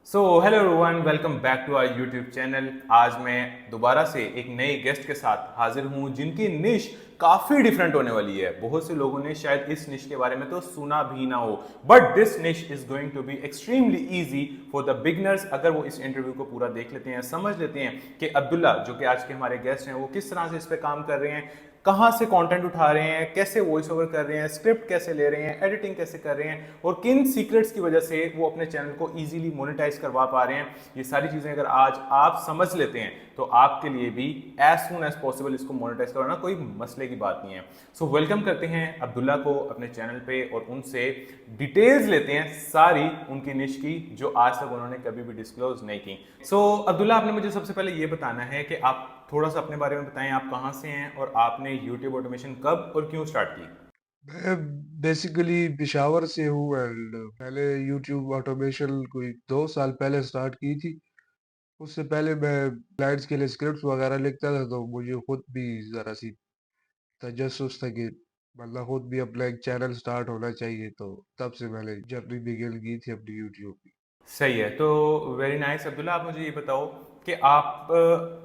So hello everyone, welcome back to our YouTube channel. आज मैं दोबारा से एक नए गेस्ट के साथ हाजिर हूं जिनकी निश काफी डिफरेंट होने वाली है। बहुत से लोगों ने शायद इस निश के बारे में तो सुना भी ना हो, but this niche is going to be extremely easy for the beginners. अगर वो इस इंटरव्यू को पूरा देख लेते हैं, समझ लेते हैं कि अब्दुल्ला जो कि आज के हमारे गेस्ट हैं वो किस तरह से इस पे काम कर रहे हैं, कहाँ से कंटेंट उठा रहे हैं, कैसे वॉइस ओवर कर रहे हैं, स्क्रिप्ट कैसे ले रहे हैं, एडिटिंग कैसे कर रहे हैं और किन सीक्रेट्स की वजह से वो अपने चैनल को इजीली मोनेटाइज करवा पा रहे हैं, ये सारी चीजें अगर आज आप समझ लेते हैं तो आपके लिए भी एज सुन एज पॉसिबल इसको मोनेटाइज करवाना कोई मसले की बात नहीं है। सो वेलकम करते हैं अब्दुल्ला को अपने चैनल पे और उनसे डिटेल्स लेते हैं सारी उनकी निश की जो आज तक उन्होंने कभी भी डिस्क्लोज नहीं की। सो अब्दुल्ला, आपने मुझे सबसे पहले ये बताना है कि आप थोड़ा सा अपने बारे में बताएं, आप कहाँ से हैं और आपने यूट्यूब ऑटोमेशन कब और क्यों स्टार्ट की। मैं बेसिकली पेशावर से हूँ एंड पहले यूट्यूब ऑटोमेशन कोई 2 साल पहले स्टार्ट की थी। उससे पहले मैं क्लाइंट्स के लिए स्क्रिप्ट्स वगैरह लिखता था, तो मुझे खुद भी ज़रा सी तजस्सुस था कि मतलब खुद भी अपना एक चैनल स्टार्ट होना चाहिए, तो तब से मैंने जर्नी बिगिन की थी अपनी यूट्यूब की। सही है, तो वेरी नाइस। अब्दुल्ला, आप मुझे ये बताओ कि आप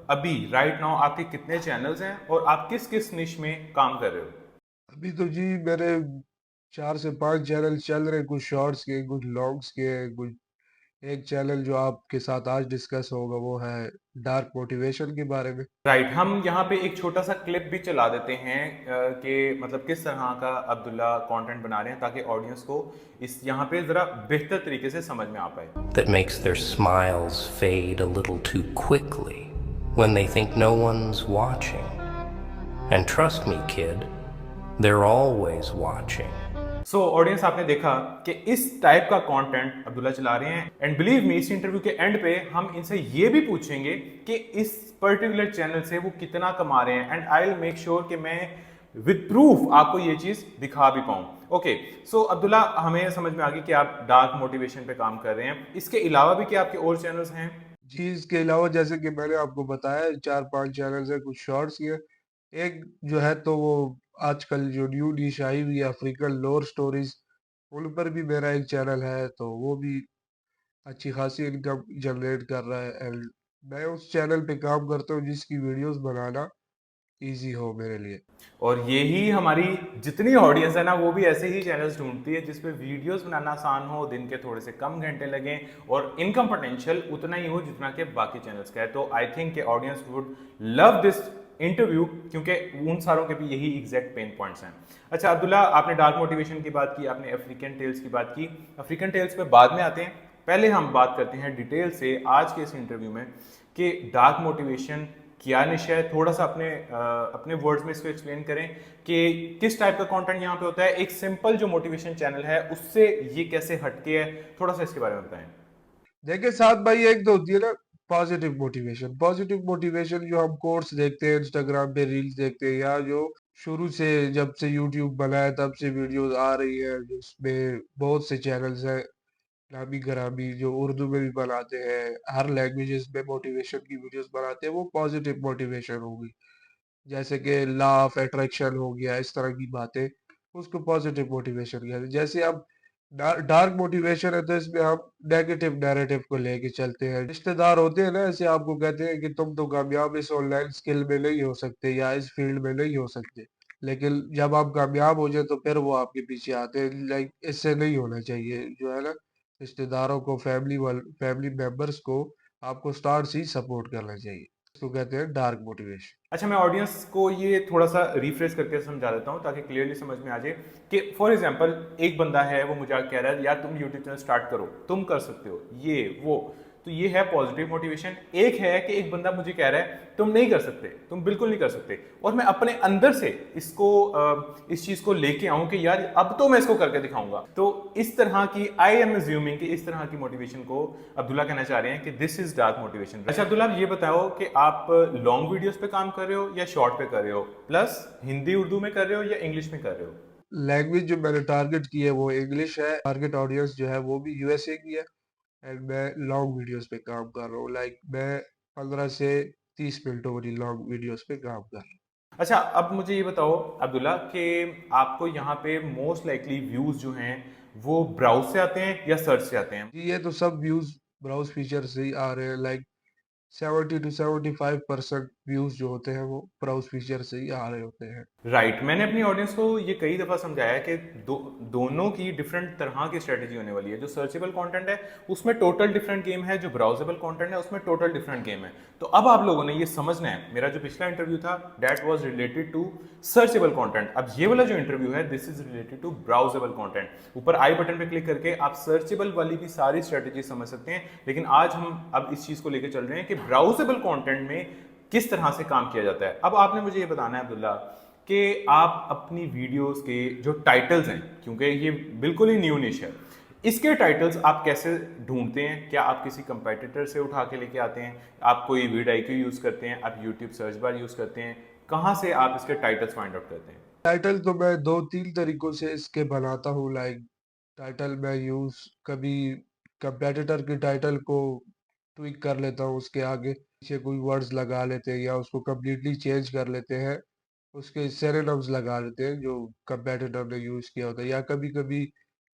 अभी राइट नाउ आपके कितने चैनल्स हैं और आप किस किस निश में काम कर रहे हो। अभी तो जी मेरे 4 से 5 चैनल चल रहे हैं, कुछ शॉर्ट्स के, कुछ लॉन्ग्स के, कुछ एक चैनल जो आपके साथ आज डिस्कस होगा वो है डार्क मोटिवेशन के बारे में। राइट, हम यहाँ पे एक छोटा सा क्लिप भी चला देते हैं कि मतलब किस तरह का अब्दुल्ला कंटेंट बना रहे हैं ताकि ऑडियंस को इस यहाँ पे जरा बेहतर तरीके से समझ में आ पाए। That makes their smiles fade a little too quickly when they think no one's watching. And trust me, kid, they're always watching. So audience, आपने देखा कि इस टाइप का कंटेंट अब्दुल्ला चला रहे हैं एंड बिलीव मी, इस इंटरव्यू के एंड पे हम इनसे ये भी पूछेंगे कि इस पर्टिकुलर चैनल से वो कितना कमा रहे हैं and I will make sure कि मैं विद प्रूफ आपको ये चीज दिखा भी पाऊं। ओके, सो अब्दुल्ला, हमें समझ में आ गई कि आप डार्क मोटिवेशन पे काम कर रहे हैं। इसके अलावा भी क्या आपके और चैनल्स हैं। जी, इसके अलावा जैसे कि मैंने आपको बताया 4-5 चैनल्स हैं, कुछ शॉर्ट्स के। एक जो है तो वो आजकल जो न्यू डिश आई हुई है अफ्रीकन लोर स्टोरीज, उन पर भी मेरा एक चैनल है, तो वो भी अच्छी खासी इनकम जनरेट कर रहा है। एंड मैं उस चैनल पे काम करता हूँ जिसकी वीडियोस बनाना इजी हो मेरे लिए। और यही हमारी जितनी ऑडियंस है ना, वो भी ऐसे ही चैनल्स ढूंढती है जिसपे वीडियोस बनाना आसान हो, दिन के थोड़े से कम घंटे लगें और इनकम पोटेंशियल उतना ही हो जितना कि बाकी चैनल्स का है। तो I think audience would love this interview क्योंकि उन सारों के भी यही एग्जैक्ट पेन पॉइंट्स हैं। अच्छा अब्दुल्ला, आपने डार्क मोटिवेशन की बात की, आपने अफ्रीकन टेल्स की बात की। अफ्रीकन टेल्स पे बाद में आते हैं, पहले हम बात करते हैं डिटेल से आज के इस इंटरव्यू में कि डार्क मोटिवेशन क्या निशा है। थोड़ा सा अपने वर्ड्स में इसको एक्सप्लेन करें कि किस टाइप का कंटेंट यहाँ पे होता है, एक सिंपल जो मोटिवेशन चैनल है उससे ये कैसे हटके है, थोड़ा सा इसके बारे में बताएं। देखिए साथ भाई, एक तो होती है ना पॉजिटिव मोटिवेशन। पॉजिटिव मोटिवेशन जो हम कोट्स देखते हैं, इंस्टाग्राम पे रील्स देखते हैं, या जो शुरू से जब से यूट्यूब बना है तब से वीडियोस आ रही है, जिसमें बहुत से चैनल्स हैं नामी गिरामी जो उर्दू में भी बनाते हैं, हर लैंग्वेजेस में मोटिवेशन की वीडियोस बनाते हैं, वो पॉजिटिव मोटिवेशन होगी। जैसे कि लॉ ऑफ अट्रैक्शन हो गया, इस तरह की बातें, उसको पॉजिटिव मोटिवेशन कहते हैं। जैसे अब डार्क मोटिवेशन है तो इसमें हम नेगेटिव नैरेटिव को लेके चलते हैं। रिश्तेदार होते हैं ना, ऐसे आपको कहते हैं कि तुम तो कामयाब इस ऑनलाइन स्किल में नहीं हो सकते या इस फील्ड में नहीं हो सकते, लेकिन जब आप कामयाब हो जाए तो फिर वो आपके पीछे आते हैं। लाइक इससे नहीं होना चाहिए, जो है ना, रिश्तेदारों को, फैमिली मेंबर्स को आपको स्टार्ट से ही सपोर्ट करना चाहिए। इसको कहते हैं डार्क मोटिवेशन। अच्छा, मैं ऑडियंस को ये थोड़ा सा रिफ्रेश करके समझा देता हूँ ताकि क्लियरली समझ में आ जाए कि फॉर एग्जांपल एक बंदा है, वो मुझे कह रहा है यार तुम यूट्यूब चैनल स्टार्ट करो, तुम कर सकते हो ये वो। तो ये है पॉजिटिव मोटिवेशन। एक है कि एक बंदा मुझे कह रहा है तुम नहीं कर सकते, तुम बिल्कुल नहीं कर सकते, और मैं अपने अंदर से इस चीज को लेके आऊं कि यार अब तो मैं इसको करके दिखाऊंगा। तो इस तरह की आई एम अज्यूमिंग कि इस तरह की मोटिवेशन को अब्दुल्ला कहना चाह रहे हैं कि दिस इज डार्क मोटिवेशन। अच्छा अब्दुल्ला, आप ये बताओ कि आप लॉन्ग वीडियोस पे काम कर रहे हो या शॉर्ट पे कर रहे हो, प्लस हिंदी उर्दू में कर रहे हो या इंग्लिश में कर रहे हो। लैंग्वेज जो मैंने टारगेट की है वो इंग्लिश है। टारगेट ऑडियंस जो है वो भी यूएसए की है। एंड मैं लॉन्ग वीडियोस पे काम कर रहा हूँ। लाइक मैं 15 से 30 मिनटों वाली लॉन्ग वीडियोस पे काम कर रहा हूँ। अच्छा, अब मुझे ये बताओ अब्दुल्ला कि आपको यहाँ पे मोस्ट लाइकली व्यूज जो हैं वो ब्राउज से आते हैं या सर्च से आते हैं। जी, ये तो सब व्यूज ब्राउज फीचर से ही आ रहे हैं। लाइक 70 to 75% व्यूज जो होते हैं वो ब्राउज फीचर से ही आ रहे होते हैं। राइट मैंने अपनी ऑडियंस को ये कई दफ़ा समझाया कि दोनों की डिफरेंट तरह की स्ट्रेटजी होने वाली है। जो सर्चेबल कंटेंट है उसमें टोटल डिफरेंट गेम है, जो ब्राउजेबल कंटेंट है उसमें टोटल डिफरेंट गेम है। तो अब आप लोगों ने ये समझना है, मेरा जो पिछला इंटरव्यू था that was related to searchable content, अब ये वाला जो इंटरव्यू है this is related to browsable content. ऊपर आई बटन पे क्लिक करके आप सर्चेबल वाली भी सारी स्ट्रेटजी समझ सकते हैं, लेकिन आज हम अब इस चीज़ को लेकर चल रहे हैं कि ब्राउजेबल कॉन्टेंट में किस तरह से काम किया जाता है। अब आपने मुझे ये बताना है अब्दुल्ला कि आप अपनी वीडियोस के जो टाइटल्स हैं, क्योंकि ये बिल्कुल ही न्यू निश है, इसके टाइटल्स आप कैसे ढूंढते हैं? क्या आप किसी कंपेटिटर से उठा के लेके आते हैं? आप कोई vidIQ यूज़ करते हैं? आप यूट्यूब सर्च बार यूज़ करते हैं? कहाँ से आप इसके टाइटल्स फाइंड आउट करते हैं? टाइटल तो मैं 2-3 तरीकों से इसके बनाता हूँ। लाइक टाइटल मैं यूज़ कभी कंपेटिटर की टाइटल को ट्विक कर लेता हूँ, उसके आगे पीछे कोई वर्ड्स लगा लेते हैं या उसको कंप्लीटली चेंज कर लेते हैं, उसके सिनोनिम्स लगा लेते हैं जो कंपेटिटर ने यूज़ किया होता है, या कभी-कभी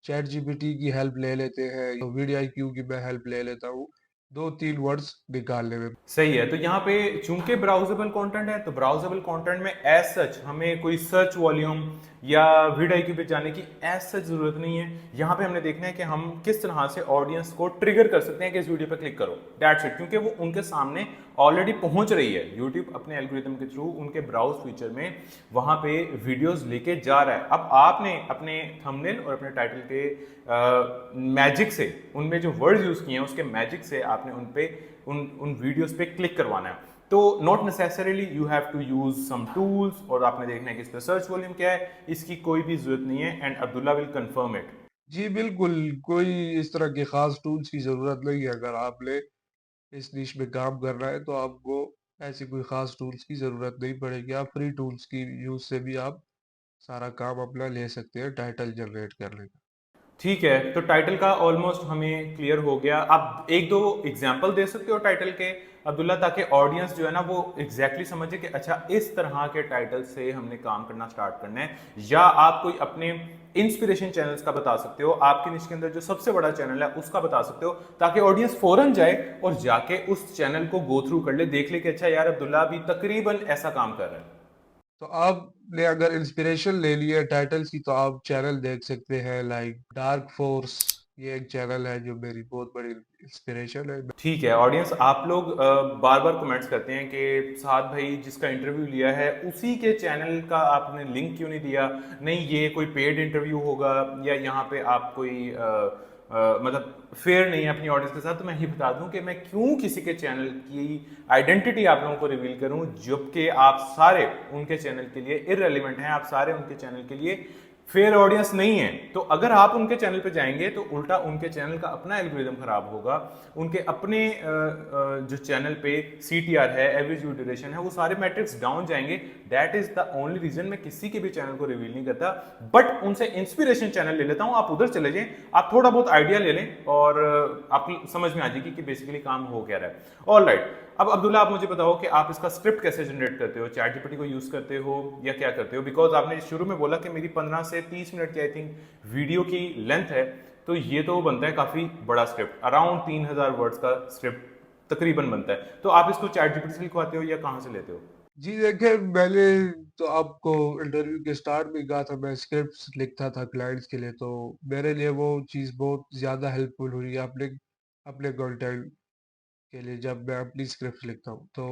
चैट जीपीटी की हेल्प ले लेते हैं, तो vidIQ की मैं हेल्प ले लेता हूँ 2-3 वर्ड्स निकालने में। सही है। तो यहाँ पे चूंकि ब्राउजेबल कंटेंट है तो ब्राउजेबल कंटेंट में एज सच हमें कोई सर्च वॉल्यूम या vidIQ पे जाने की एज सच जरूरत नहीं है। यहाँ पे हमने देखना है कि हम किस तरह से ऑडियंस को ट्रिगर कर सकते हैं कि इस वीडियो पे क्लिक करो, दैट्स इट। क्योंकि वो उनके सामने ऑलरेडी पहुंच रही है, यूट्यूब अपने एल्गोरिथम के थ्रू उनके ब्राउज फीचर में वहां पे वीडियोस लेके जा रहा है। अब आपने अपने थंबनेल और अपने टाइटल के मैजिक से, उनमें जो वर्ड्स यूज किए हैं उसके मैजिक से आपने उन पे उन वीडियोस पे क्लिक करवाना है। तो not necessarily you have to use some tools, और आपने देखना है कि इस पे सर्च वॉल्यूम क्या है, इसकी कोई भी जरूरत नहीं है। And Abdullah will confirm it. जी बिल्कुल, कोई इस तरह के खास टूल्स की ज़रूरत नहीं है। अगर आपने इस निश में काम करना है तो आपको ऐसी कोई खास टूल्स की ज़रूरत नहीं पड़ेगी। आप फ्री टूल्स की यूज़ से भी आप सारा काम अपना ले सकते हैं टाइटल जनरेट करने का। ठीक है, तो टाइटल का ऑलमोस्ट हमें क्लियर हो गया। आप एक दो एग्जाम्पल दे सकते हो टाइटल के अब्दुल्ला, ताकि ऑडियंस जो है ना वो एग्जैक्टली समझे कि अच्छा इस तरह के टाइटल से हमने काम करना स्टार्ट करना है। या आप कोई अपने इंस्पिरेशन चैनल्स का बता सकते हो, आपके निश के अंदर जो सबसे बड़ा चैनल है उसका बता सकते हो, ताकि ऑडियंस फौरन जाए और जाके उस चैनल को गो थ्रू कर ले, देख ले कि अच्छा यार अब्दुल्ला अभी तकरीबन ऐसा काम कर रहा है। तो आपने अगर इंस्पिरेशन ले लिया टाइटल्स की तो आप चैनल देख सकते हैं। लाइक डार्क फोर्स, ये एक चैनल है जो मेरी बहुत बड़ी इंस्पिरेशन है। ठीक है ऑडियंस, आप लोग बार बार कमेंट्स करते हैं कि साद भाई जिसका इंटरव्यू लिया है उसी के चैनल का आपने लिंक क्यों नहीं दिया? नहीं, ये कोई पेड इंटरव्यू होगा या यहाँ पे आप कोई मतलब फेयर नहीं है अपनी ऑडियंस के साथ। तो मैं ये बता दूं कि मैं क्यों किसी के चैनल की आइडेंटिटी आप लोगों को रिवील करूं, जबकि आप सारे उनके चैनल के लिए इररेलेवेंट हैं, आप सारे उनके चैनल के लिए फेयर ऑडियंस नहीं है। तो अगर आप उनके चैनल पे जाएंगे तो उल्टा उनके चैनल का अपना एल्गोरिथम खराब होगा, उनके अपने जो चैनल पे CTR है, एवरेज व्यू ड्यूरेशन है, वो सारे मैट्रिक्स डाउन जाएंगे। That is the only reason मैं किसी के भी चैनल को रिवील नहीं करता, बट उनसे इंस्पिरेशन चैनल ले लेता हूं। आप उधर चले जाएं, आप थोड़ा बहुत आइडिया ले लें और आपको समझ में आ जाएगी कि बेसिकली काम हो क्या रहा है। ऑलराइट, अब अब्दुल्ला आप मुझे बताओ कि आप इसका स्क्रिप्ट कैसे जनरेट करते हो? चैट जीपीटी को यूज करते हो या क्या करते हो? बिकॉज आपने शुरू में बोला कि मेरी 15 से 30 मिनट की आई थिंक वीडियो की लेंथ है, तो ये तो बनता है काफी बड़ा स्क्रिप्ट, अराउंड 3000 वर्ड्स का स्क्रिप्ट तकरीबन बनता है। तो आप इसको चैट जीपीटी से लिखवाते हो या कहाँ से लेते हो? जी देखिए, मैंने तो आपको इंटरव्यू के स्टार्ट में कहा था मैं स्क्रिप्ट्स लिखता था क्लाइंट्स के लिए, तो मेरे लिए वो चीज़ बहुत ज़्यादा हेल्पफुल हुई है अपने अपने कंटेंट के लिए। जब मैं अपनी स्क्रिप्ट लिखता हूँ तो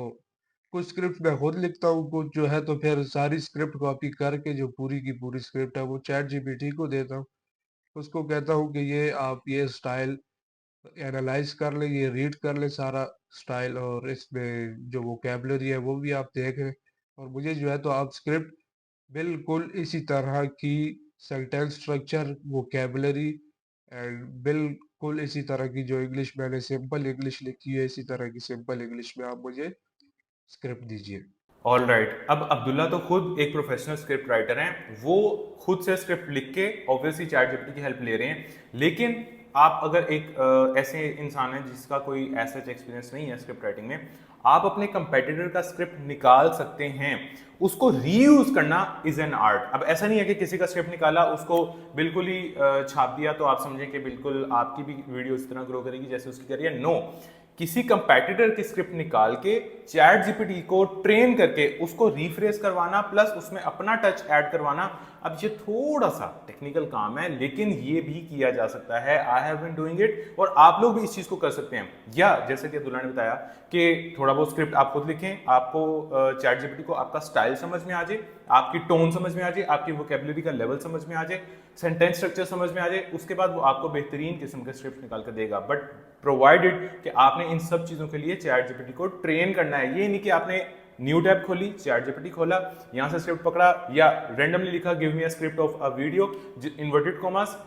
कुछ स्क्रिप्ट मैं खुद लिखता हूँ, कुछ जो है तो फिर सारी स्क्रिप्ट कॉपी करके जो पूरी की पूरी स्क्रिप्ट है वो चैट जीपीटी को देता हूँ। उसको कहता हूँ कि ये आप ये स्टाइल एनालाइज कर ले, ये रीड कर ले सारा स्टाइल, और इसमें जो वोकैबुलरी है वो भी आप देख लें, और मुझे जो है तो आप स्क्रिप्ट बिल्कुल इसी तरह की सेंटेंस स्ट्रक्चर, वोकैबुलरी एंड बिल्कुल इसी तरह की जो इंग्लिश मैंने सिंपल इंग्लिश लिखी है इसी तरह की सिंपल इंग्लिश में आप मुझे स्क्रिप्ट दीजिए। ऑल राइट, अब अब्दुल्ला तो खुद एक प्रोफेशनल स्क्रिप्ट राइटर हैं, वो खुद से स्क्रिप्ट लिख के ऑब्वियसली चैट जीपीटी की हेल्प ले रहे हैं, लेकिन आप अगर एक ऐसे इंसान है जिसका कोई ऐसा एक्सपीरियंस नहीं है स्क्रिप्ट राइटिंग में, आप अपने कंपेटिटर का स्क्रिप्ट निकाल सकते हैं। उसको रीयूज करना इज एन आर्ट। अब ऐसा नहीं है कि किसी का स्क्रिप्ट निकाला उसको बिल्कुल ही छाप दिया तो आप समझें कि बिल्कुल आपकी भी वीडियो इस तरह ग्रो करेगी जैसे उसकी करी है। नो, किसी कंपेटिटर की स्क्रिप्ट निकाल के चैट जीपीटी को ट्रेन करके उसको रिफ्रेश करवाना प्लस उसमें अपना टच ऐड करवाना, अब ये थोड़ा सा टेक्निकल काम है लेकिन ये भी किया जा सकता है। I have been doing it और आप लोग भी इस चीज को कर सकते हैं। या जैसे कि अब्दुल्ला ने बताया कि थोड़ा बहुत स्क्रिप्ट आप खुद लिखें, आपको चैट जीपीटी को आपका स्टाइल समझ में आ जाए, आपकी टोन समझ में आ जाए, आपकी वोकेबुलरी का लेवल समझ में आ जाए, सेंटेंस स्ट्रक्चर समझ में आ जाए, उसके बाद वो आपको बेहतरीन किस्म के स्क्रिप्ट निकाल कर देगा। बट प्रोवाइडेड कि आपने इन सब चीजों के लिए चैट जीपीटी को ट्रेन करना है। ये नहीं कि आपने न्यू टैब खोली, चैट जीपीटी खोला, यहां से स्क्रिप्ट पकड़ा या रैंडमली लिखा give me a script of a video, inverted commas,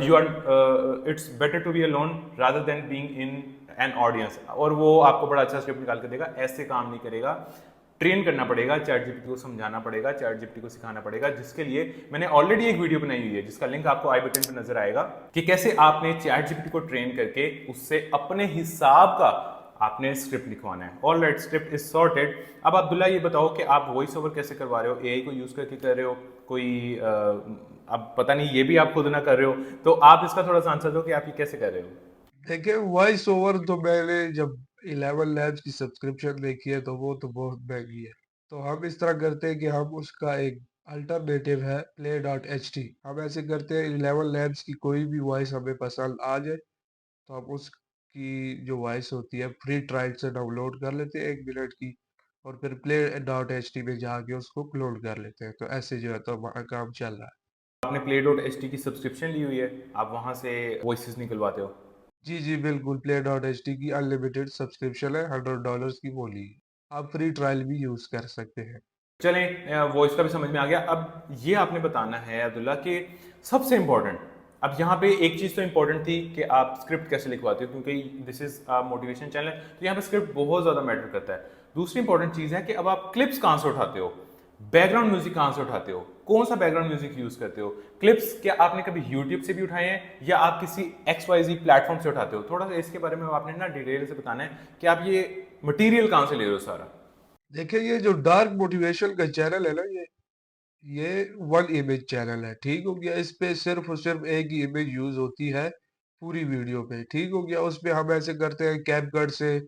you are it's better to be alone rather than being in an audience, और वो आपको बड़ा अच्छा स्क्रिप्ट निकाल के देगा। ऐसे काम नहीं करेगा। ट्रेन करना पड़ेगा, चैट जीपीटी को समझाना पड़ेगा, चैट जीपीटी को सिखाना पड़ेगा, जिसके लिए मैंने ऑलरेडी एक वीडियो बनाई हुई है जिसका लिंक आपको आई बटन पे नजर आएगा कि कैसे आपने चैट जीपीटी को ट्रेन करके उससे अपने हिसाब का आपने स्क्रिप्ट लिखवाना है। Alright, script is sorted. अब अब्दुल्ला ये बताओ कि आप वॉइस ओवर कैसे करवा रहे हो, एआई को यूज करके कर रहे हो, कोई अब पता नहीं ये भी आप खुद ना कर रहे हो, तो आप इसका थोड़ा सा आंसर दो कि आप ये कैसे कर रहे हो। देखिए, वॉइस ओवर तो मैंने जब 11 लैब्स की सब्सक्रिप्शन देखी है तो वो तो बहुत महंगी है। तो हम इस तरह करते हैं कि हम उसका एक अल्टरनेटिव है play.ht। हम ऐसे करते हैं 11 लैब्स की कोई भी वॉइस हमें पसंद आ जाए तो हम उसकी जो वॉइस होती है फ्री ट्रायल से डाउनलोड कर लेते हैं 1 मिनट की, और फिर play.ht में जाके उसको अपलोड कर लेते हैं। तो ऐसे जो है तो हमारा काम चल रहा है। आपने play.ht की सब्सक्रिप्शन ली हुई है, आप वहां से वॉइसेस निकलवाते हो। जी जी बिल्कुल, play.ht की अनलिमिटेड सब्सक्रिप्शन है, $100 की वो ली। आप फ्री ट्रायल भी यूज कर सकते हैं। चलें, वॉइस का भी समझ में आ गया। अब ये आपने बताना है अब्दुल्ला कि सबसे इंपॉर्टेंट, अब यहाँ पे एक चीज़ तो इंपॉर्टेंट थी कि आप स्क्रिप्ट कैसे लिखवाते हो, क्योंकि दिस इज मोटिवेशन चैनल, तो यहाँ पे स्क्रिप्ट बहुत ज़्यादा मैटर करता है। दूसरी इंपॉर्टेंट चीज़ है कि अब आप क्लिप्स कहाँ से उठाते हो, बैकग्राउंड म्यूजिक कहाँ से उठाते हो, कौन सा बैकग्राउंड म्यूजिक यूज करते हो। क्लिप्स क्या आपने कभी यूट्यूब से भी उठाए हैं या आप किसी XYZ प्लेटफॉर्म से उठाते हो? थोड़ा सा इसके बारे में आपने ना डिटेल से बताना है कि आप ये मटेरियल कहाँ से ले रहे हो सारा। देखिए, ये जो डार्क मोटिवेशन का चैनल है ना, ये वन इमेज चैनल है, ठीक हो गया। इस पे सिर्फ और सिर्फ एक ही इमेज यूज होती है पूरी वीडियो पे, ठीक हो गया। उस पे हम ऐसे करते हैं, कैपकट से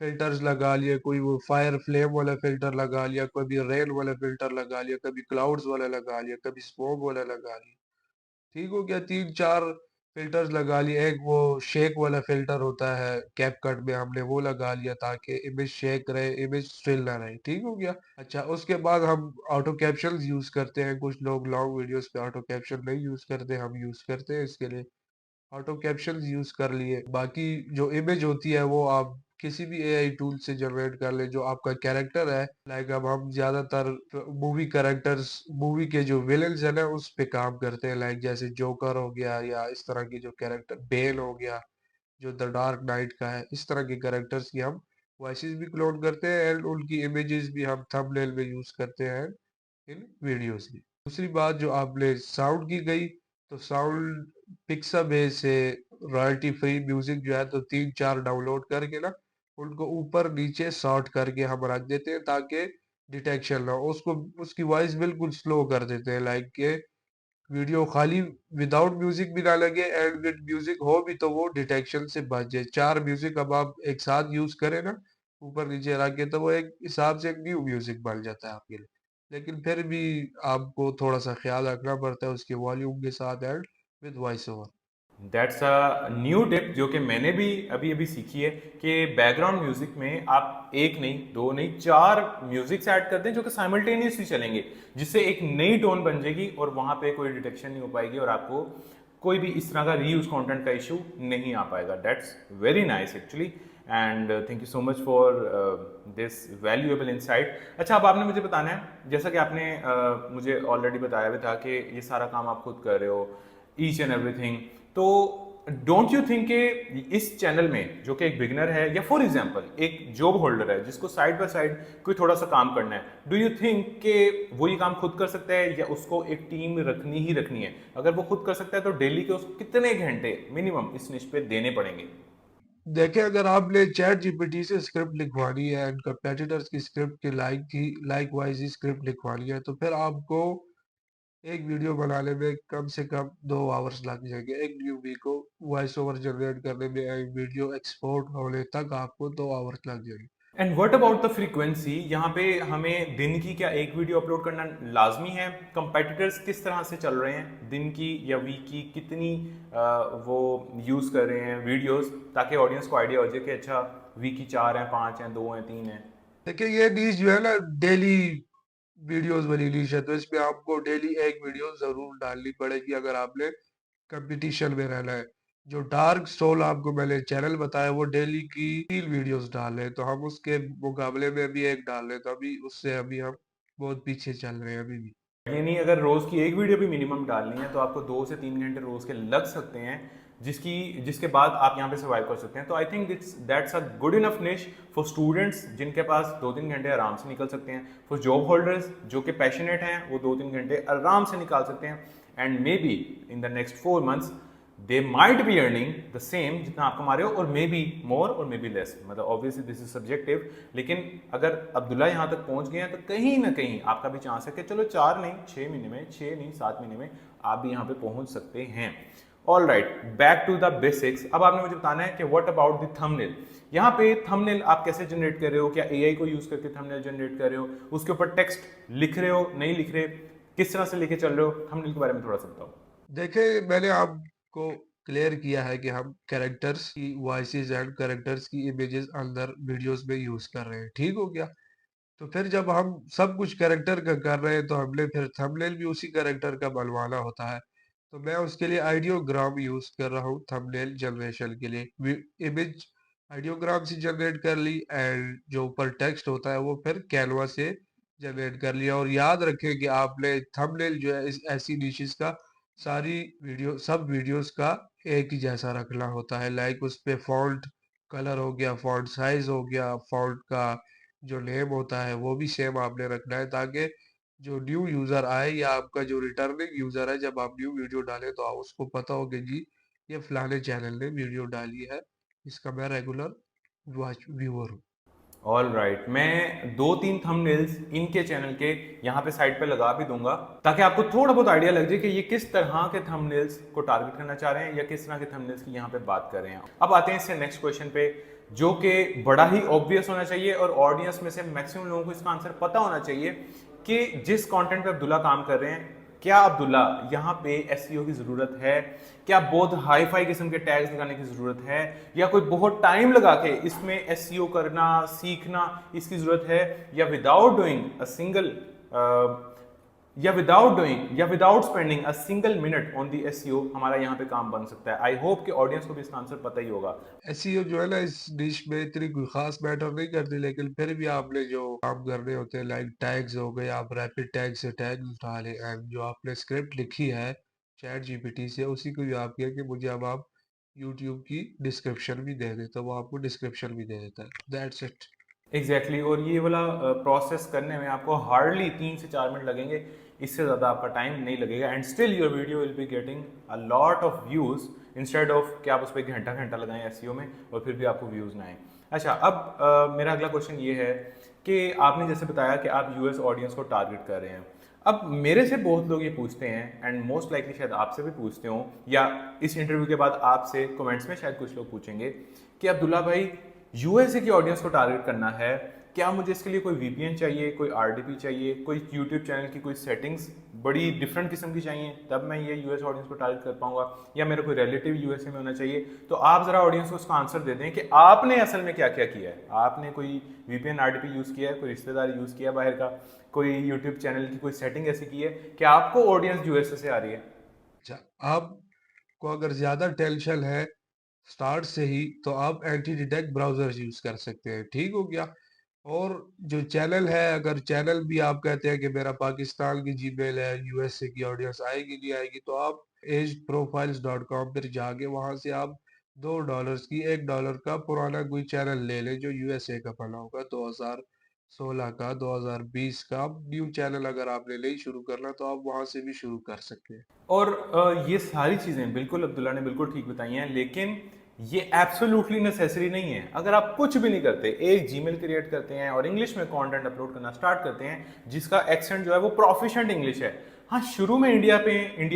फिल्टर्स लगा लिए, कोई वो फायर फ्लेम वाला फिल्टर लगा लिया, कभी रेन वाला फिल्टर लगा लिया, कभी क्लाउड्स वाला लगा लिया, कभी स्मोक वाला लगा लिया, ठीक हो गया। 3-4 फिल्टर्स लगा लिए। एक वो शेक वाला फिल्टर होता है कैपकट में, हमने वो लगा लिया ताकि इमेज शेक रहे, इमेज स्टिल ना रहे, ठीक हो गया। अच्छा, उसके बाद हम ऑटो कैप्शन यूज करते हैं। कुछ लोग लॉन्ग वीडियोस पे ऑटो कैप्शन नहीं यूज करते, हम यूज करते हैं इसके लिए। ऑटो कैप्शन यूज कर लिए। बाकी जो इमेज होती है वो आप किसी भी एआई टूल से जनरेट कर ले, जो आपका कैरेक्टर है। लाइक अब हम ज्यादातर मूवी कैरेक्टर्स, मूवी के जो विलेन्स है ना, उस पे काम करते हैं। लाइक जैसे जोकर हो गया, या इस तरह की जो कैरेक्टर बेल हो गया जो द डार्क नाइट का है, इस तरह के कैरेक्टर्स की हम वॉइसेस भी क्लोन करते हैं एंड उनकी इमेजेस भी हम थंबनेल में यूज करते हैं इन वीडियोस में। दूसरी बात जो आपने साउंड की गई, तो साउंड पिक्साबेस से रॉयल्टी फ्री म्यूजिक जो है तो 3-4 डाउनलोड करके ना, उनको ऊपर नीचे सॉर्ट करके हम रख देते हैं ताकि डिटेक्शन ना हो। उसको उसकी वॉइस बिल्कुल स्लो कर देते हैं, लाइक के वीडियो खाली विदाउट म्यूजिक भी ना लगे एंड विद म्यूजिक हो भी तो वो डिटेक्शन से बच जाए। 4 म्यूजिक अब आप एक साथ यूज करें ना ऊपर नीचे रख के, तो वो एक हिसाब से एक न्यू म्यूजिक बन जाता है आपके लिए। लेकिन फिर भी आपको थोड़ा सा ख्याल रखना पड़ता है उसके वॉल्यूम के साथ and with voice over. That's a new tip जो कि मैंने भी अभी अभी सीखी है कि बैकग्राउंड म्यूजिक में आप एक नहीं, दो नहीं, 4 म्यूजिक्स ऐड कर दें जो कि साइमल्टेनियसली चलेंगे, जिससे एक नई टोन बन जाएगी और वहां पे कोई डिटेक्शन नहीं हो पाएगी और आपको कोई भी इस तरह का रीयूज कंटेंट का इशू नहीं आ पाएगा। That's very nice actually, and thank you so much for this valuable insight. अच्छा, अब आपने मुझे बताना है, जैसा कि आपने मुझे ऑलरेडी बताया भी था कि ये सारा काम आप खुद कर रहे हो, ईच एंड एवरीथिंग, तो डोंट यू थिंक कि इस चैनल में जो कि एक बिगनर है या फॉर एग्जांपल एक जॉब होल्डर है जिसको साइड बाय साइड कोई थोड़ा सा काम करना है, डू यू थिंक कि वो ये काम खुद कर सकता है या उसको एक टीम रखनी ही रखनी है? अगर वो खुद कर सकता है तो डेली के उसको कितने घंटे मिनिमम इस निश पे देने पड़ेंगे? देखिए, अगर आपने चैट जीपीटी से स्क्रिप्ट लिखवानी है एंड कंपेटिटर्स की स्क्रिप्ट के लाइक वाइज ही स्क्रिप्ट लिखवानी है, तो फिर आपको एक वीडियो बनाने में कम से कम 2 आवर्स लग जाएंगे। एक न्यूबी को वॉइस ओवर जनरेट करने में, एक वीडियो एक्सपोर्ट होने तक आपको 2 आवर्स लग जाएंगे। And what about the frequency? यहाँ पे हमें दिन की क्या एक वीडियो अपलोड करना लाजमी है? कंपेटिटर्स किस तरह से चल रहे हैं, दिन की या वीक की कितनी वो यूज़ कर रहे हैं वीडियोस, ताकि ऑडियंस को आइडिया हो जाए कि अच्छा वीक की 4 हैं, 5 हैं, 2 हैं, 3 हैं। देखिए, ये नीश जो है ना, डेली वीडियोस वाली नीश है, तो इसमें आपको डेली एक वीडियो जरूर डालनी पड़ेगी अगर आपने कंपटीशन में रहना है। जो डार्क सोल आपको मैंने चैनल बताया, वो डेली की 3 वीडियोस डाल रहे हैं, तो हम उसके मुकाबले में अभी एक डाल रहे हैं, तो अभी उससे अभी हम बहुत पीछे चल रहे हैं अभी भी। यानी अगर रोज की एक वीडियो भी मिनिमम डालनी है तो आपको 2 से 3 घंटे रोज के लग सकते हैं, जिसके बाद आप यहाँ पे सर्वाइव कर सकते हैं। तो I think that's a good enough निश फॉर स्टूडेंट्स जिनके पास 2-3 घंटे आराम से निकल सकते हैं, फॉर जॉब होल्डर्स जो कि पैशनेट हैं वो 2-3 घंटे आराम से निकाल सकते हैं, and may be in the next 4 months they might be earning the same जितना आप कमा रहे हो, और मे बी मोर और मे बी लेस। मतलब ऑब्वियसली दिस इज सब्जेक्टिव, लेकिन अगर अब्दुल्ला यहाँ तक पहुँच गए हैं तो कहीं ना कहीं आपका भी चांस है कि चलो 4 नहीं 6 महीने में, 6 नहीं 7 महीने में आप भी यहाँ पे पहुँच सकते हैं। All right, back to the basics. अब आपने मुझे बताना है कि व्हाट अबाउट द थंबनेल। यहाँ पे थंबनेल आप कैसे जनरेट कर रहे हो? क्या एआई को यूज करके थंबनेल जनरेट कर रहे हो? उसके ऊपर टेक्स्ट लिख रहे हो, नहीं लिख रहे? किस तरह से लेके चल रहे हो? थंबनेल के बारे में थोड़ा सा बताओ। देखिए, मैंने आपको क्लियर किया है कि हम कैरेक्टर्स की वॉइसेस एंड कैरेक्टर्स की इमेजेस अंदर वीडियोस में यूज कर रहे हैं, ठीक हो गया। तो फिर जब हम सब कुछ कैरेक्टर का कर रहे हैं, तो हमने फिर थंबनेल भी उसी कैरेक्टर का बनवाना होता है। तो मैं उसके लिए आइडियोग्राम यूज कर रहा हूँ थंबनेल जनरेशन के लिए। इमेज आइडियोग्राम से जनरेट कर ली, एंड जो ऊपर टेक्स्ट होता है वो फिर कैनवा से जनरेट कर लिया। और याद रखें कि आपने थंबनेल जो है इस ऐसी डिशेस का सारी सब वीडियोस का एक ही जैसा रखना होता है। लाइक उस पे फॉन्ट कलर हो गया, फॉन्ट साइज हो गया, फॉन्ट का जो नेम होता है वो भी सेम आपने रखना है, ताकि जो न्यू यूजर आए या आपका जो रिटर्निंग यूजर है, जब आप न्यू वीडियो डालें तो उसको पता हो कि जी ये फलाने चैनल ने वीडियो डाली है, इसका मैं रेगुलर वॉच व्यूअर हूँ। ऑल राइट, मैं 2-3 थंबनेल्स इनके चैनल के यहाँ पे साइड पे लगा भी दूंगा, ताकि आपको थोड़ा बहुत आइडिया लग जाए कि ये किस तरह के थंबनेल्स को टारगेट करना चाह रहे हैं या किस तरह के थंबनेल्स की यहाँ पे बात कर रहे हैं। अब आते हैं इससे नेक्स्ट क्वेश्चन पे, जो कि बड़ा ही ऑब्वियस होना चाहिए और ऑडियंस में से मैक्सिमम लोगों को इसका आंसर पता होना चाहिए कि जिस कंटेंट पे अब्दुल्ला काम कर रहे हैं, क्या अब्दुल्ला यहाँ पे एसईओ की जरूरत है? क्या बहुत हाई फाई किस्म के टैग्स लगाने की जरूरत है, या कोई बहुत टाइम लगा के इसमें एसईओ करना सीखना इसकी जरूरत है, या without spending a single minute on the SEO हमारा यहाँ पे काम बन सकता है? आई होप कि ऑडियंस को भी इसका आंसर पता ही होगा। एसईओ जो है ना, इस डिश में इतनी कोई खास मैटर नहीं करती, लेकिन फिर भी आपने जो काम करने होते हैं, लाइक टैग्स हो गए, आप रैपिड टैग से टैग उठा लें, एंड जो आपने स्क्रिप्ट लिखी है चैट जीपीटी से, उसी को भी आप किया कि मुझे अब आप यूट्यूब की डिस्क्रिप्शन भी दे दे, तो वो आपको डिस्क्रिप्शन भी दे देता है। That's it. एग्जैक्टली और ये वाला प्रोसेस करने में आपको हार्डली 3 से 4 मिनट लगेंगे, इससे ज़्यादा आपका टाइम नहीं लगेगा, and still your video will be getting a lot of views instead of कि आप उस पर घंटा घंटा लगाएं एसईओ में और फिर भी आपको व्यूज़ ना आए। अच्छा, अब मेरा अगला क्वेश्चन ये है कि आपने जैसे बताया कि आप यूएस ऑडियंस को टारगेट कर रहे हैं। अब मेरे से बहुत लोग ये पूछते हैं, एंड मोस्ट लाइकली शायद आपसे भी पूछते हो, या इस इंटरव्यू के बाद आपसे कमेंट्स में शायद कुछ लोग पूछेंगे कि अब्दुल्ला भाई, यूएसए की ऑडियंस को टारगेट करना है, क्या मुझे इसके लिए कोई वीपीएन चाहिए, कोई आरडीपी चाहिए, कोई यूट्यूब चैनल की कोई सेटिंग्स बड़ी डिफरेंट किस्म की चाहिए तब मैं ये यूएस ऑडियंस को टारगेट कर पाऊंगा, या मेरा कोई रिलेटिव यूएसए में होना चाहिए? तो आप जरा ऑडियंस को उसका आंसर दे दें कि आपने असल में क्या क्या किया है। आपने कोई वीपीएन आरडीपी यूज़ किया है, कोई रिश्तेदार यूज़ किया बाहर का, कोई यूट्यूब चैनल की कोई सेटिंग ऐसी की है कि आपको ऑडियंस यूएसए से आ रही है? अच्छा, आपको अगर ज्यादा टेंशन है स्टार्ट से ही, तो आप एंटी डिटेक्ट ब्राउजर यूज कर सकते हैं, ठीक हो गया। और जो चैनल है, अगर चैनल भी आप कहते हैं कि मेरा पाकिस्तान की जीमेल है, यूएसए की ऑडियंस आएगी नहीं आएगी, तो आप ageprofiles.com पर जाके वहां से आप $2 की $1 का पुराना कोई चैनल ले लें जो यूएसए का बना होगा, 2016 का, 2020 का। न्यू चैनल अगर आपने नहीं शुरू करना तो आप वहां से भी शुरू कर सकते हैं। और ये सारी चीज़ें बिल्कुल अब्दुल्ला ने बिल्कुल ठीक बताई हैं, लेकिन ये एब्सोल्युटली नेसेसरी नहीं है। अगर आप कुछ भी नहीं करते, एक जीमेल क्रिएट करते हैं और इंग्लिश में कंटेंट अपलोड करना स्टार्ट करते हैं जिसका एक्सेंट जो है वो प्रोफिशिएंट इंग्लिश है, हाँ शुरू में इंडिया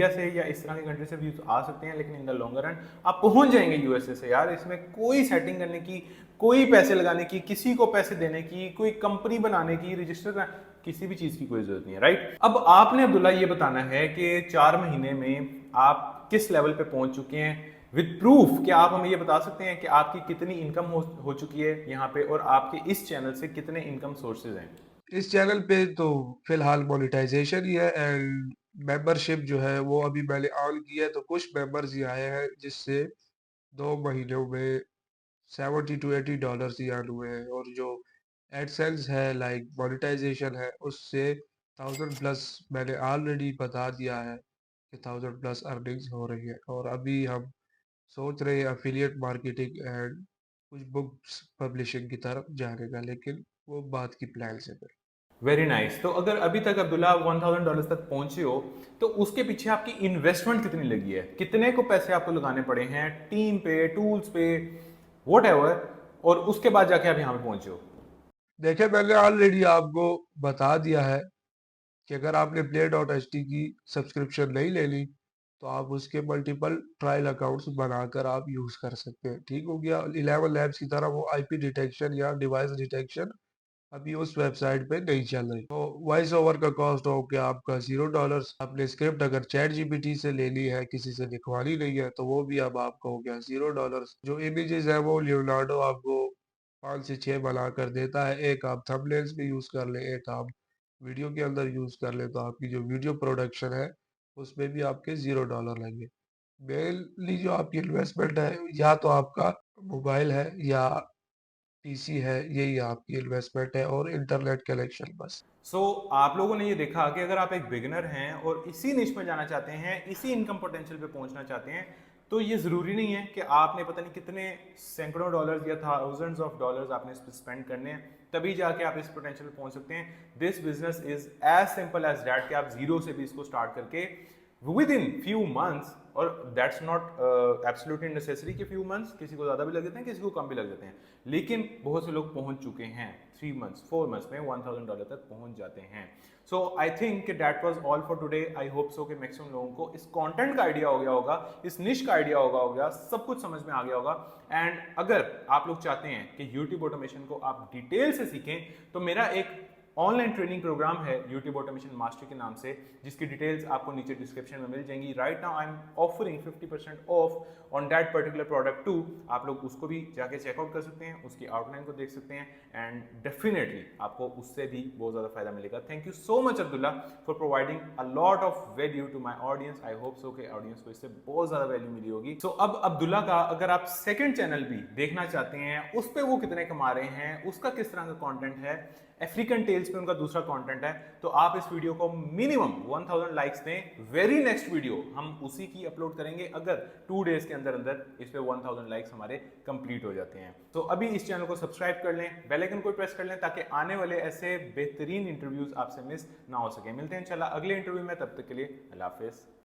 से या इस तरह की कंट्री से व्यूज आ सकते हैं, लेकिन इन द लॉन्गर रन आप पहुंच जाएंगे यूएसए से। यार इसमें कोई सेटिंग करने की, कोई पैसे लगाने की, किसी को पैसे देने की, कोई कंपनी बनाने की, रजिस्टर, किसी भी चीज की कोई जरूरत नहीं है, राइट। अब आपने अब्दुल्ला ये बताना है कि 4 महीने में आप किस लेवल पे पहुंच चुके हैं विद प्रूफ। क्या आप हमें ये बता सकते हैं कि आपकी कितनी इनकम हो चुकी है यहाँ पे, और आपके इस चैनल से कितने इनकम सोर्सेज हैं? इस चैनल पे तो फिलहाल मोनेटाइजेशन ही है, एंड मेंबरशिप जो है वो अभी मैंने ऑन की है, तो कुछ मेंबर्स ही आए हैं जिससे 2 महीनों में $70 to $80 ही अर्न हुए हैं। और जो एडसेंस है, लाइक मोनेटाइजेशन है, उससे 1000+ मैंने ऑलरेडी बता दिया है कि 1000+ अर्निंग्स हो रही है। और अभी हम सोच रहे हैं एफिलिएट मार्केटिंग एंड कुछ बुक्स पब्लिशिंग की तरफ जाने का, लेकिन वो बात की प्लान से है। Very nice. तो अगर अभी तक अब्दुल्ला आप $1000 तक पहुंचे हो, तो उसके पीछे आपकी इन्वेस्टमेंट कितनी लगी है, कितने को पैसे आपको लगाने पड़े हैं, टीम पे, टूल्स पे, वॉट और उसके बाद जाके आप यहाँ पे पहुंचे हो? देखिए, मैंने ऑलरेडी आपको बता दिया है कि अगर आपने play.ht की सब्सक्रिप्शन नहीं ले ली तो आप उसके मल्टीपल ट्रायल अकाउंट्स बनाकर आप यूज कर सकते हैं। ठीक हो गया। 11 लैब्स की तरह वो आईपी डिटेक्शन या डिवाइस डिटेक्शन अभी उस वेबसाइट पे नहीं चल रही। तो वॉइस ओवर का कॉस्ट हो गया आपका $0। आपने स्क्रिप्ट अगर चैट जीपीटी से लेनी है, किसी से लिखवानी नहीं है, तो वो भी अब आपका हो गया $0। जो इमेजेस है वो लियोनार्डो आपको 5 से 6 बना कर देता है। एक आप थंबनेल्स में यूज कर ले, एक आप वीडियो के अंदर यूज कर ले, तो आपकी जो वीडियो प्रोडक्शन है उसमें भी आपके $0 लगे। मेनली जो आपकी इन्वेस्टमेंट है, या तो आपका मोबाइल है या पीसी है, यही आपकी इन्वेस्टमेंट है, और इंटरनेट कनेक्शन बस। सो आप लोगों ने ये देखा कि अगर आप एक बिगिनर हैं और इसी निश में जाना चाहते हैं, इसी इनकम पोटेंशियल पे पहुंचना चाहते हैं, तो ये ज़रूरी नहीं है कि आपने पता नहीं कितने सैकड़ों डॉलर्स या थाउजेंड्स ऑफ डॉलर्स आपने इस पर स्पेंड करने हैं तभी जाके आप इस पोटेंशियल पे पहुंच सकते हैं। This business is as simple as that कि आप जीरो से भी इसको स्टार्ट करके विद इन फ्यू मंथ्स, और दैट्स नॉट एब्सोल्युटली नेसेसरी कि फ्यू मंथ्स, किसी को ज़्यादा भी लग जाते हैं, किसी को कम भी लग जाते हैं, लेकिन बहुत से लोग पहुंच चुके हैं 3 मंथ्स 4 मंथ्स में $1000 तक पहुंच जाते हैं। So I think that was all for today. I hope so कि मैक्सिमम लोगों को इस कंटेंट का आइडिया हो गया होगा, इस निश का आइडिया होगा, सब कुछ समझ में आ गया होगा। एंड अगर आप लोग चाहते हैं कि यूट्यूब ऑटोमेशन को आप डिटेल से सीखें, तो मेरा एक ऑनलाइन ट्रेनिंग प्रोग्राम है यूट्यूब ऑटोमेशन मास्टर के नाम से, जिसकी डिटेल्स आपको नीचे डिस्क्रिप्शन में मिल जाएंगी। Right now I am offering 50% off on that particular product too. आप लोग उसको भी जाके चेकआउट कर सकते हैं, उसकी आउटलाइन को देख सकते हैं, एंड डेफिनेटली आपको उससे भी बहुत ज़्यादा फायदा मिलेगा। Thank you so much Abdullah for providing a lot of value to my audience. I hope so कि ऑडियंस को इससे बहुत ज़्यादा वैल्यू मिली होगी। सो अब अब्दुल्ला का अगर आप सेकेंड चैनल भी देखना चाहते हैं, उस पर वो कितने कमा रहे हैं, उसका किस तरह का कॉन्टेंट है, अफ्रीकन टेल्स पे उनका दूसरा कंटेंट है, तो आप इस वीडियो को मिनिमम 1000 लाइक्स दें। वेरी नेक्स्ट वीडियो हम उसी की अपलोड करेंगे अगर 2 डेज के अंदर अंदर इस पे 1000 लाइक्स हमारे कंप्लीट हो जाते हैं। तो अभी इस चैनल को सब्सक्राइब कर लें, बेल आइकन को प्रेस कर लें, ताकि आने वाले ऐसे बेहतरीन इंटरव्यूज आपसे मिस ना हो सके। मिलते हैं इंशाल्लाह अगले इंटरव्यू में, तब तक के लिए अल्लाह हाफिज।